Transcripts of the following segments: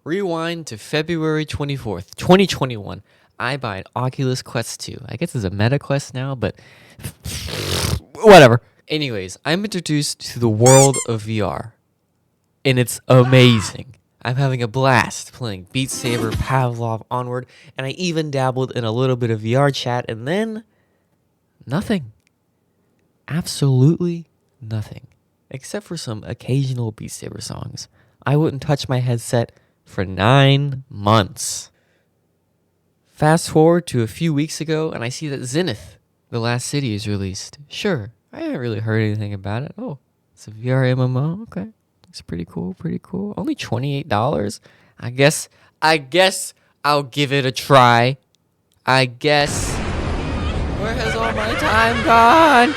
Rewind to February 24th, 2021. I buy an Oculus Quest 2. I guess it's a Meta Quest now, but whatever. Anyways, I'm introduced to the world of VR, and it's amazing. I'm having a blast playing Beat Saber, Pavlov, Onward, and I even dabbled in a little bit of VR chat, and then nothing. Absolutely nothing. Except for some occasional Beat Saber songs. I wouldn't touch my headset for 9 months. Fast forward to a few weeks ago, and I see that Zenith, The Last City, is released. Sure, I haven't really heard anything about it. Oh, it's a VR MMO? Okay. It's pretty cool, pretty cool. Only $28? I guess I'll give it a try. I guess. Where has all my time gone?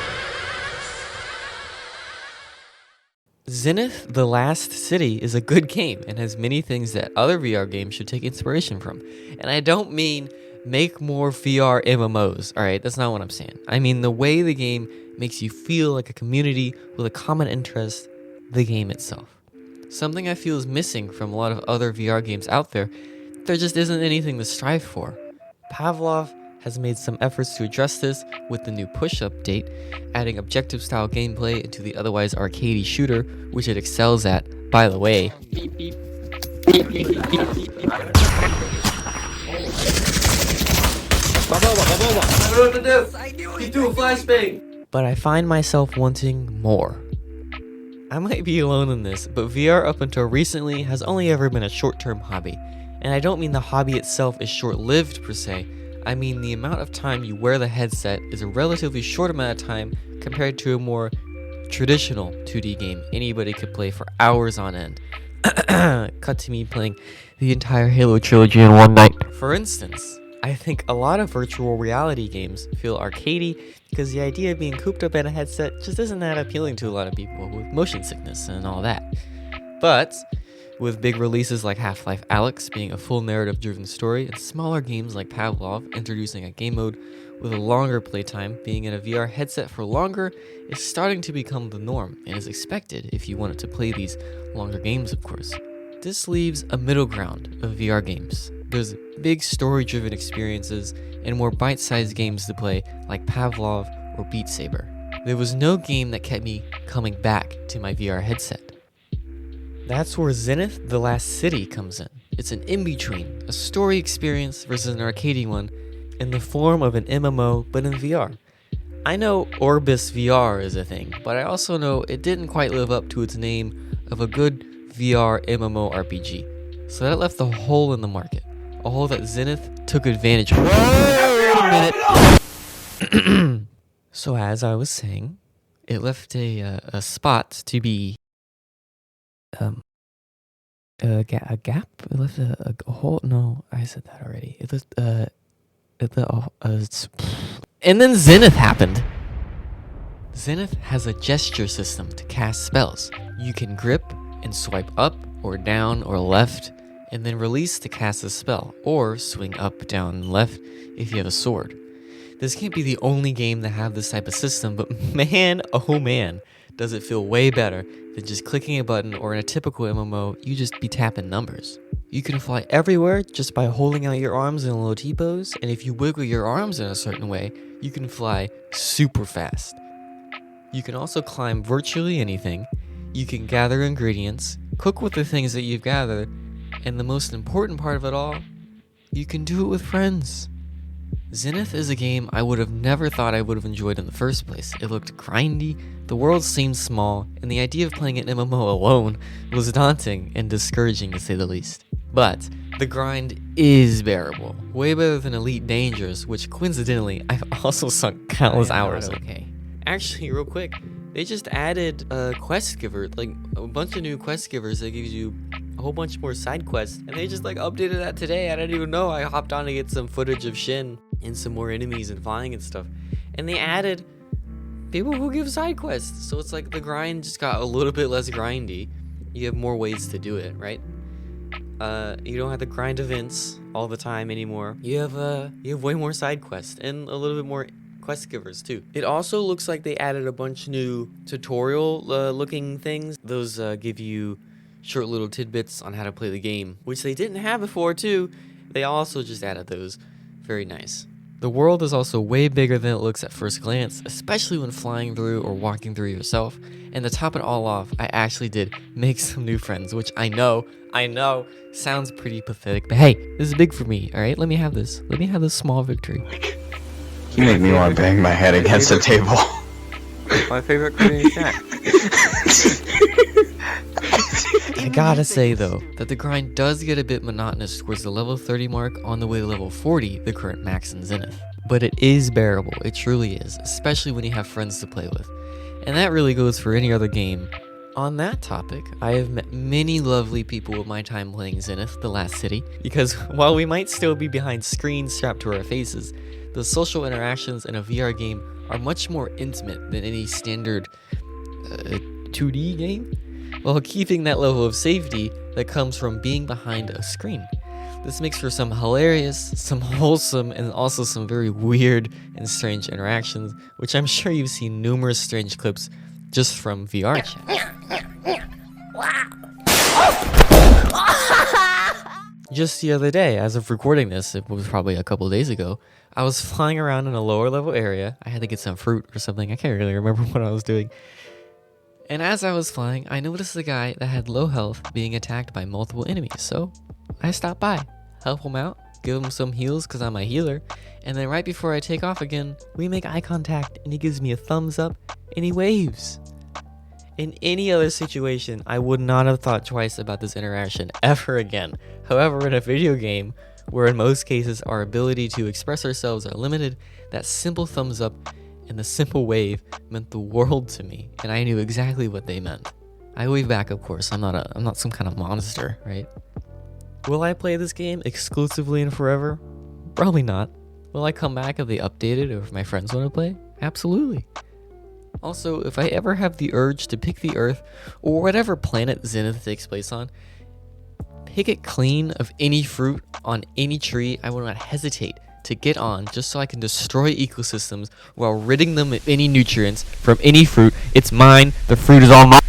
Zenith, The Last City is a good game and has many things that other VR games should take inspiration from. And I don't mean make more VR MMOs, alright? That's not what I'm saying. I mean the way the game makes you feel like a community with a common interest, the game itself. Something I feel is missing from a lot of other VR games out there. There just isn't anything to strive for. Pavlov has made some efforts to address this with the new push update, adding objective-style gameplay into the otherwise arcadey shooter, which it excels at, by the way. Beep, beep. Beep, beep, beep, beep. I don't know what to do. Keep doing flashbang. But I find myself wanting more. I might be alone in this, but VR up until recently has only ever been a short-term hobby. And I don't mean the hobby itself is short-lived per se. I mean the amount of time you wear the headset is a relatively short amount of time compared to a more traditional 2D game anybody could play for hours on end. Cut to me playing the entire Halo trilogy in one night. For instance, I think a lot of virtual reality games feel arcadey because the idea of being cooped up in a headset just isn't that appealing to a lot of people with motion sickness and all that. But with big releases like Half-Life Alyx being a full narrative-driven story, and smaller games like Pavlov introducing a game mode with a longer playtime, being in a VR headset for longer is starting to become the norm, and is expected if you wanted to play these longer games, of course. This leaves a middle ground of VR games. There's big story-driven experiences and more bite-sized games to play like Pavlov or Beat Saber. There was no game that kept me coming back to my VR headset. That's where Zenith, The Last City comes in. It's an in-between, a story experience versus an arcadey one, in the form of an MMO, but in VR. I know Orbis VR is a thing, but I also know it didn't quite live up to its name of a good VR MMORPG. So that left a hole in the market, a hole that Zenith took advantage of. Wait a minute! So as I was saying, it left a spot to be a gap. It left a hole. No, I said that already. It left and then Zenith happened. Zenith has a gesture system to cast spells. You can grip and swipe up or down or left, and then release to cast a spell, or swing up, down, and left if you have a sword. This can't be the only game that have this type of system, but man, oh man, does it feel way better than just clicking a button, or in a typical MMO, you just be tapping numbers. You can fly everywhere just by holding out your arms in a low T-pose, and if you wiggle your arms in a certain way, you can fly super fast. You can also climb virtually anything, you can gather ingredients, cook with the things that you've gathered, and the most important part of it all, you can do it with friends. Zenith is a game I would have never thought I would have enjoyed in the first place. It looked grindy, the world seemed small, and the idea of playing an MMO alone was daunting and discouraging to say the least. But the grind is bearable, way better than Elite Dangerous, which coincidentally I've also sunk countless hours in. Okay. Actually, real quick, they just added a quest giver, like a bunch of new quest givers that gives you a whole bunch more side quests, and they just like updated that today. I didn't even know. I hopped on to get some footage of Shin and some more enemies and flying and stuff, and they added people who give side quests, so it's like the grind just got a little bit less grindy. You have more ways to do it, right? You don't have to grind events all the time anymore. You have way more side quests and a little bit more quest givers too. It also looks like they added a bunch new tutorial looking things. Those give you short little tidbits on how to play the game, which they didn't have before too. They also just added those. Very nice. The world is also way bigger than it looks at first glance, especially when flying through or walking through yourself. And to top it all off, I actually did make some new friends, which I know, sounds pretty pathetic, but hey, this is big for me, alright? Let me have this. Let me have this small victory. You make me want to bang my head against the table. My favorite Korean cat. I gotta say though, that the grind does get a bit monotonous towards the level 30 mark on the way to level 40, the current max in Zenith. But it is bearable, it truly is, especially when you have friends to play with. And that really goes for any other game. On that topic, I have met many lovely people with my time playing Zenith, the last city, because while we might still be behind screens strapped to our faces, the social interactions in a VR game are much more intimate than any standard 2D game, while keeping that level of safety that comes from being behind a screen. This makes for some hilarious, some wholesome, and also some very weird and strange interactions, which I'm sure you've seen numerous strange clips just from VR chat. Just the other day, as of recording this, it was probably a couple days ago, I was flying around in a lower level area. I had to get some fruit or something. I can't really remember what I was doing. And as I was flying, I noticed a guy that had low health being attacked by multiple enemies. So I stopped by, help him out, give him some heals because I'm a healer. And then right before I take off again, we make eye contact and he gives me a thumbs up and he waves. In any other situation, I would not have thought twice about this interaction ever again. However, in a video game, where in most cases our ability to express ourselves are limited, that simple thumbs up and the simple wave meant the world to me, and I knew exactly what they meant. I wave back, of course. I'm not some kind of monster, right? Will I play this game exclusively and forever? Probably not. Will I come back if they update it or if my friends want to play? Absolutely. Also, if I ever have the urge to pick the Earth or whatever planet Zenith takes place on, pick it clean of any fruit on any tree, I will not hesitate to get on just so I can destroy ecosystems while ridding them of any nutrients from any fruit. It's mine. The fruit is all mine.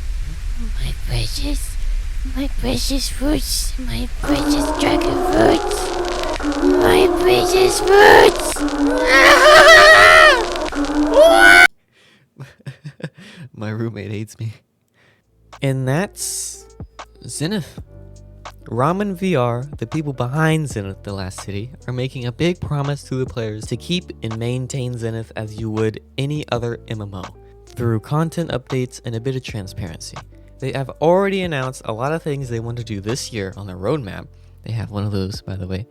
My precious fruits, my precious dragon fruits, my precious fruits. My roommate hates me. And that's Zenith. RamenVR, the people behind Zenith, the last city, are making a big promise to the players to keep and maintain Zenith as you would any other MMO, through content updates and a bit of transparency. They have already announced a lot of things they want to do this year on their roadmap. They have one of those, by the way,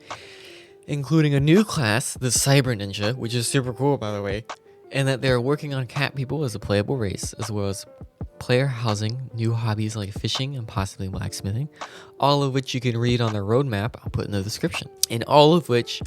including a new class, the Cyber Ninja, which is super cool, by the way, and that they're working on cat people as a playable race, as well as player housing, new hobbies like fishing and possibly blacksmithing, all of which you can read on their roadmap. I'll put in the description, and all of which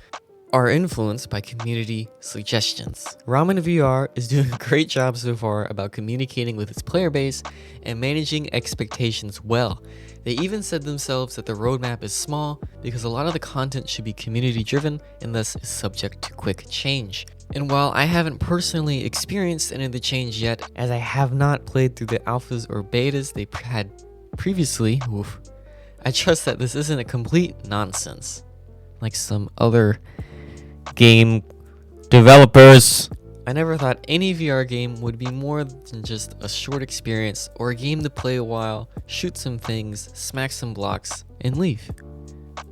are influenced by community suggestions. RamenVR is doing a great job so far about communicating with its player base and managing expectations well. They even said themselves that the roadmap is small because a lot of the content should be community driven and thus is subject to quick change. And while I haven't personally experienced any of the change yet, as I have not played through the alphas or betas they had previously, I trust that this isn't a complete nonsense like some other game developers. I never thought any VR game would be more than just a short experience or a game to play a while, shoot some things, smack some blocks, and leave.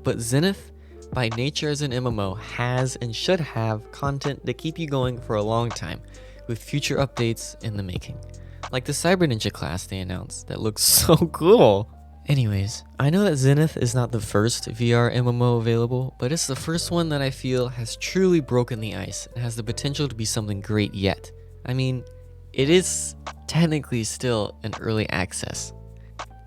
But Zenith, by nature as an MMO, has and should have content to keep you going for a long time, with future updates in the making. Like the Cyber Ninja class they announced that looks so cool. Anyways, I know that Zenith is not the first VR MMO available, but it's the first one that I feel has truly broken the ice and has the potential to be something great yet. I mean, it is technically still an early access.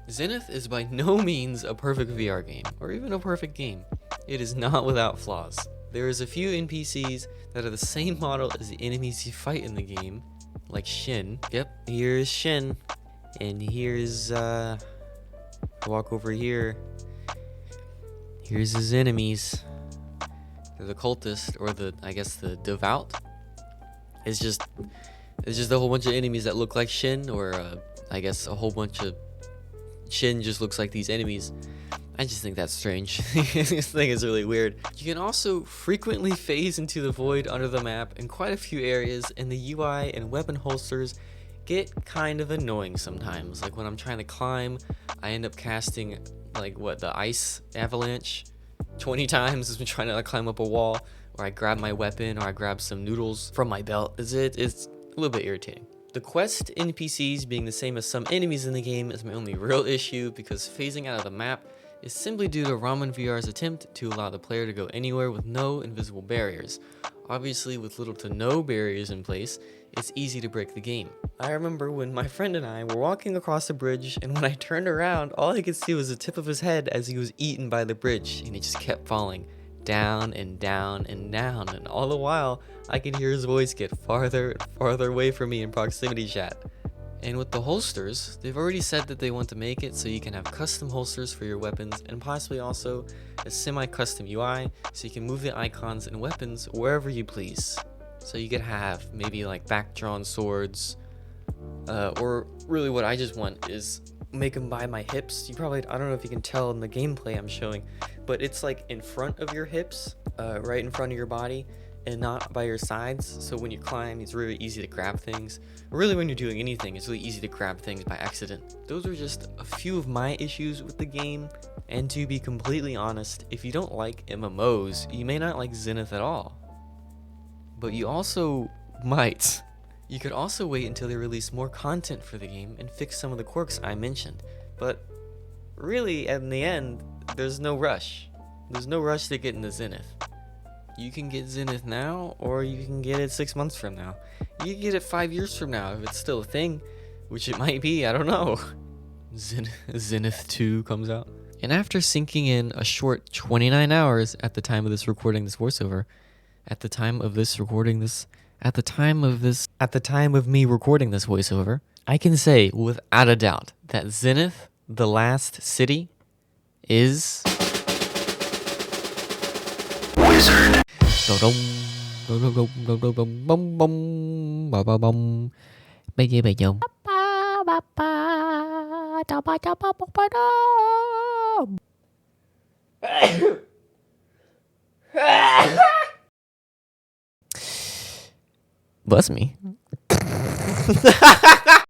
Zenith is by no means a perfect VR game, or even a perfect game. It is not without flaws. There is a few NPCs that are the same model as the enemies you fight in the game, like Shin. Yep, here's Shin, and here's walk over here. Here's his enemies. They're the cultist, or I guess the devout. It's just a whole bunch of enemies that look like Shin, or I guess a whole bunch of chin just looks like these enemies. I just think that's strange. This thing is really weird. You can also frequently phase into the void under the map in quite a few areas, and the UI and weapon holsters get kind of annoying sometimes. Like when I'm trying to climb, I end up casting like the ice avalanche 20 times as I'm trying to climb up a wall, or I grab my weapon, or I grab some noodles from my belt. It's a little bit irritating. The quest NPCs being the same as some enemies in the game is my only real issue, because phasing out of the map is simply due to RamenVR's attempt to allow the player to go anywhere with no invisible barriers. Obviously, with little to no barriers in place, it's easy to break the game. I remember when my friend and I were walking across the bridge, and when I turned around, all I could see was the tip of his head as he was eaten by the bridge, and he just kept falling down and down and down, and all the while, I could hear his voice get farther and farther away from me in proximity chat. And with the holsters, they've already said that they want to make it so you can have custom holsters for your weapons, and possibly also a semi-custom UI so you can move the icons and weapons wherever you please. So you could have maybe like back-drawn swords, or really what I just want is make them by my hips. I don't know if you can tell in the gameplay I'm showing, but it's like in front of your hips, right in front of your body, and not by your sides. So when you climb, it's really easy to grab things. Really, when you're doing anything, it's really easy to grab things by accident. Those are just a few of my issues with the game, and to be completely honest, if you don't like MMOs, you may not like Zenith at all. But you also might. You could also wait until they release more content for the game and fix some of the quirks I mentioned. But really, in the end, there's no rush. There's no rush to get into Zenith. You can get Zenith now, or you can get it 6 months from now. You can get it 5 years from now if it's still a thing, which it might be, I don't know. Zenith 2 comes out. And after sinking in a short 29 hours at the time of this recording this voiceover, at the time of me recording this voiceover, I can say without a doubt that Zenith, the last city, is Wizard. Bless me.